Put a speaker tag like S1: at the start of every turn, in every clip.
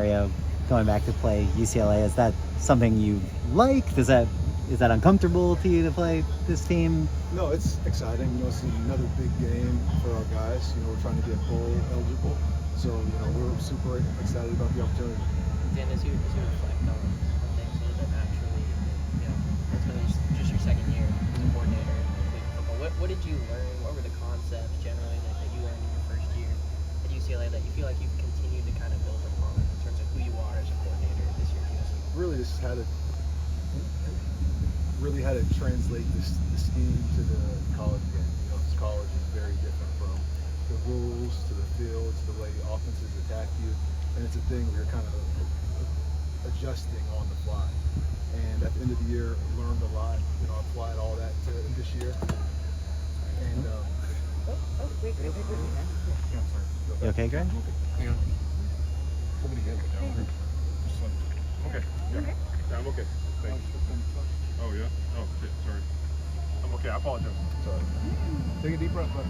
S1: scenario, going back to play UCLA, is that something you like? Is that uncomfortable to you to play this team?
S2: No, it's exciting. It's another big game for our guys. We're trying to get bowl eligible, so we're super excited about the opportunity.
S3: Dan, as you reflect on things that actually, ultimately just your second year as a coordinator in collegiate football, what did you learn? What were the concepts generally that you learned in your first year at UCLA that you feel like you've continued to kind of build upon in terms of who you are as a coordinator this year at UCLA?
S2: Really just how to translate the scheme to the college game. Because college is very different from the rules to the field to the way offenses attack you, and it's a thing where you're kind of adjusting on the fly. And at the end of the year, learned a lot. Applied all that to this year. And
S1: You okay, Greg?
S4: Hang on. Hold me together. Okay. Yeah, I'm okay. Thanks. Oh, yeah? Oh, shit. Sorry. I'm okay. I apologize. Sorry. Take a deep breath, bud.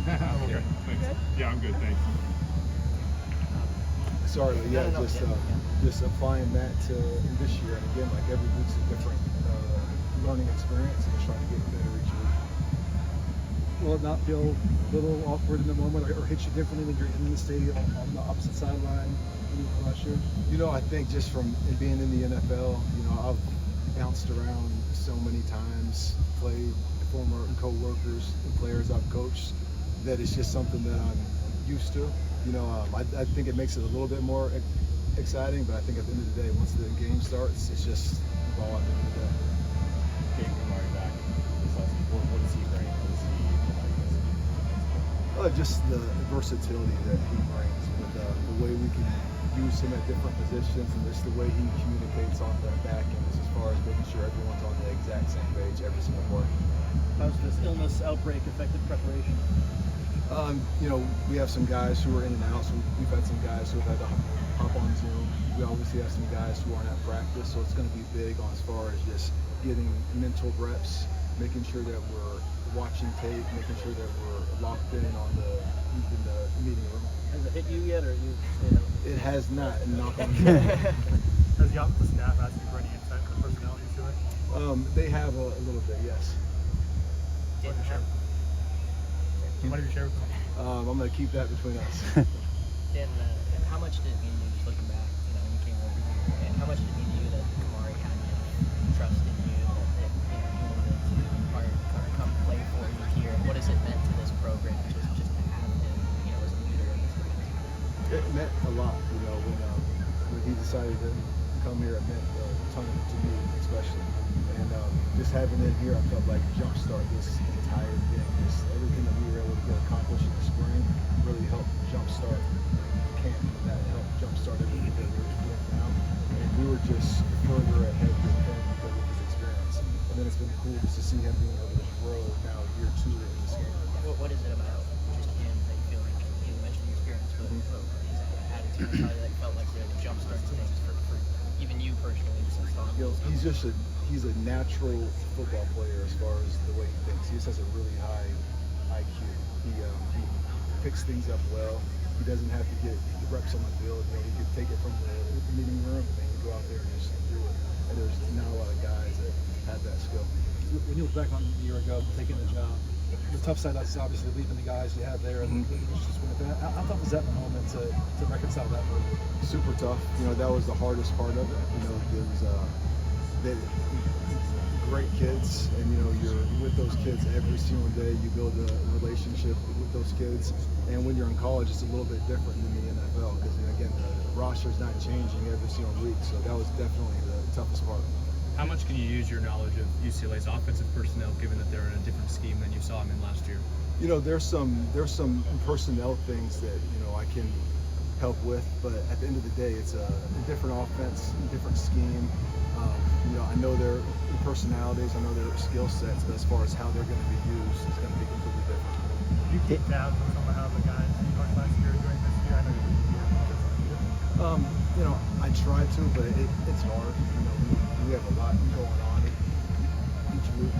S4: I'm okay. Thanks. Yeah, I'm good. Thanks.
S2: sorry, yeah, just applying that to this year. And again, like every week's a different learning experience, and just trying to get better each week.
S5: Will it not feel a little awkward in the moment, or hit you differently when you're in the stadium on the opposite sideline last year?
S2: I think just from being in the NFL, I've bounced around so many times, played former co-workers and players I've coached, that it's just something that I'm used to. I think it makes it a little bit more exciting, but I think at the end of the day, once the game starts, it's just the ball at the end of the day.
S6: Getting Kamari back, what does he bring?
S2: Just the versatility that he brings with the way we can use him at different positions, and just the way he communicates on the back end as far as making sure everyone's on the exact same page every single play.
S5: How's this illness outbreak affected preparation?
S2: We have some guys who are in and out, so we've had some guys who have had to hop on Zoom. We obviously have some guys who aren't at practice, so it's going to be big on as far as just getting mental reps, making sure that we're watching tape, making sure that we're locked in on the meeting room.
S5: Has it hit you yet, or you?
S2: It has not, and knock on wood.
S7: Has the staff asked you for any insight on the personalities to it?
S2: They have a little bit, yes.
S7: What did you share with them?
S2: I'm going to keep that between us.
S3: Dan, how much did it mean to you, just looking back, when you came over here, and how much did it mean to you that Kamari had trust in you, that you wanted to come play for you here? And what has it meant to this program just to have him, as a leader in this organization?
S2: It meant a lot, when he decided to come here, it meant a ton to me, especially. And just having it here, I felt like jumpstart this entire thing. Just everything that we were able to get accomplished in the spring really helped jumpstart camp. That helped jumpstart everything that we were doing now. And we were just further ahead with him because of his experience. And then it's been cool just to see him being able to grow now year 2 in this game.
S3: What is it about just him that you feel like, you mentioned the experience, but his attitude, how that felt like really jumpstart things for even you personally since Tom?
S2: He's a natural football player as far as the way he thinks. He just has a really high IQ. He picks things up well. He doesn't have to get the reps on the field. He could take it from the meeting room and then go out there and just do it. And there's not a lot of guys that have that skill.
S5: When you look back on a year ago, taking the job, the tough side is obviously leaving the guys you had there. And how tough was that moment to reconcile that move?
S2: Super tough. That was the hardest part of it. There was they're great kids, and you're with those kids every single day. You build a relationship with those kids, and when you're in college, it's a little bit different than the NFL because again, the roster's not changing every single week. So that was definitely the toughest part.
S8: How much can you use your knowledge of UCLA's offensive personnel, given that they're in a different scheme than you saw them in last year?
S2: There's some personnel things that I can help with, but at the end of the day, it's a different offense, a different scheme. I know their personalities, I know their skill sets, but as far as how they're going to be used, it's going to be completely different.
S7: Do you keep tabs on some of how the guys you talked last year are doing this year? I know you're
S2: I try to, but it's hard. We have a lot going on each week,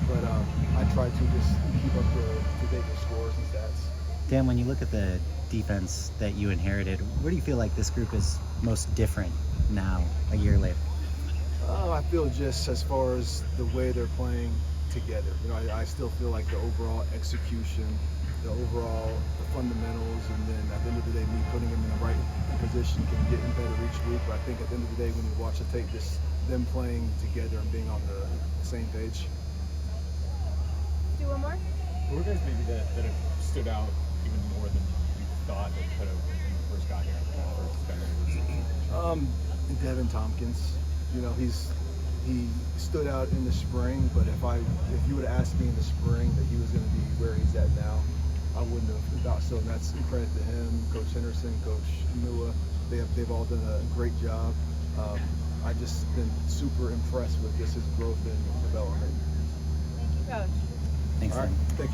S2: but I try to just keep up to date with scores and stats.
S1: Dan, when you look at the defense that you inherited, where do you feel like this group is most different now, a year later?
S2: I feel just as far as the way they're playing together. You know, I still feel like the overall execution, the fundamentals, and then at the end of the day, me putting them in the right position can get better each week. But I think at the end of the day, when you watch the tape, just them playing together and being on the same page.
S9: Do one more.
S6: Who are guys maybe that have stood out even more than you thought that could have when you first got here?
S2: Devan Thompkins. You know, he stood out in the spring, but if you would have asked me in the spring that he was going to be where he's at now, I wouldn't have thought so. And that's credit to him, Coach Henderson, Coach Nua. They've all done a great job. I just been super impressed with just his growth and development.
S9: Thank you, Coach.
S1: Thanks,
S2: All right,
S1: Lynn.
S2: thank you.